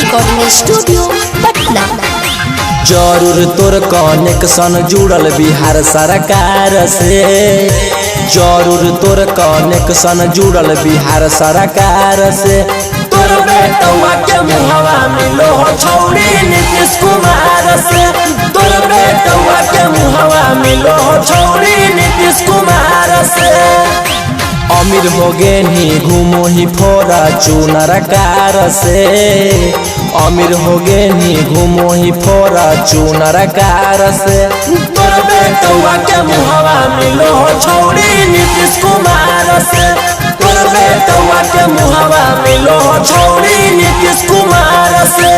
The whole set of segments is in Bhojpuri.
Recording studio Patna. जरूर तोर कनेक्शन जुड़ल बिहार सरकार से, जरूर तोर कनेक्शन जुड़ल बिहार सरकार से। तोर बेटवा के मुहवा मिलो हो छौड़ी नीतीश कुमार से, तोर बेटवा के मुहवा मिलो हो छौड़ी नीतीश कुमार से। अमीर हो गे ही घूमो ही फॉर्च्यूनर कार से, अमीर हो गे ही घूमो ही फॉर्च्यूनर कार से। तोर बेटवा के मुहवा मिलो हो छौड़ी नीतीश कुमार से, तोर बेटवा के मुहवा मिलो हो छौड़ी नीतीश कुमार से।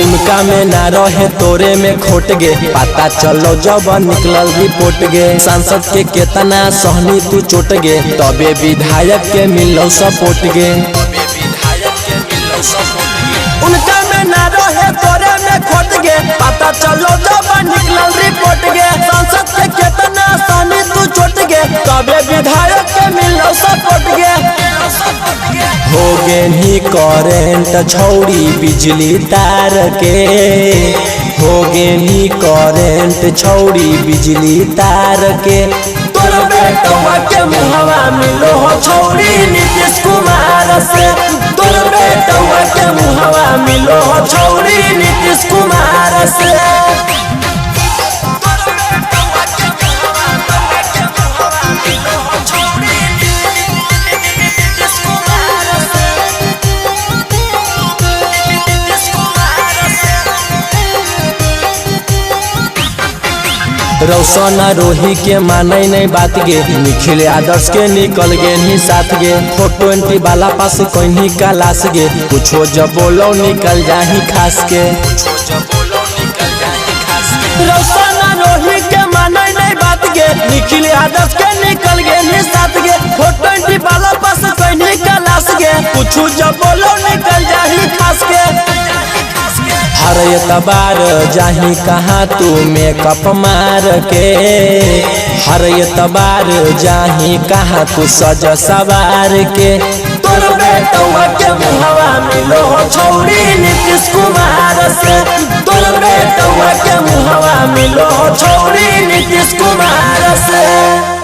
उनका में ना रहे तोरे में खोट गे, पता चलो जब निकलल रिपोर्ट गे। सांसद के केतना सहनी तू चोट गे, तबे विधायक के मिलो सपोर्ट गे। उनका में ना रहे तोरे में खोट गे, पता चलो जब निकलल रिपोर्ट गे। सांसद के केतना सहनी तू चोट गे, तबे विधायक के मिलो सपोर्ट गे। हो गे ही करेंट छौड़ी बिजली तार के, हो गे ही करेंट छौड़ी बिजली तार के। तोर बेटवा के मुहवा मिलो हो छौड़ी नीतीश कुमार से, तोर बेटवा के मुहवा मिलो हो छौड़ी नीतीश कुमार से। रौशन रोही के माने नहीं बात गे, निखिल आदर्श के निकल गे ही साथ गे। 420 वाला पास कहीं का लाश गे, कुछो जब बोलो निकल जा ही खास के। रौशन रोही के माने नहीं बात गे, निखिल आदर्श के निकल गे ही साथ गे। 420 वाला पास कहीं का लाश गे, कुछो जब बोलो निकल जा ही खास के। हर एतबार जाही कहाँ तू मेकअप मार के, हर एतबार जाही कहाँ तू सज सवार के। तोर बेटवा के मुहवा मिलो हो छौड़ी नीतीश कुमार से, तोर बेटवा के मुहवा मिलो हो छौड़ी नीतीश कुमार से।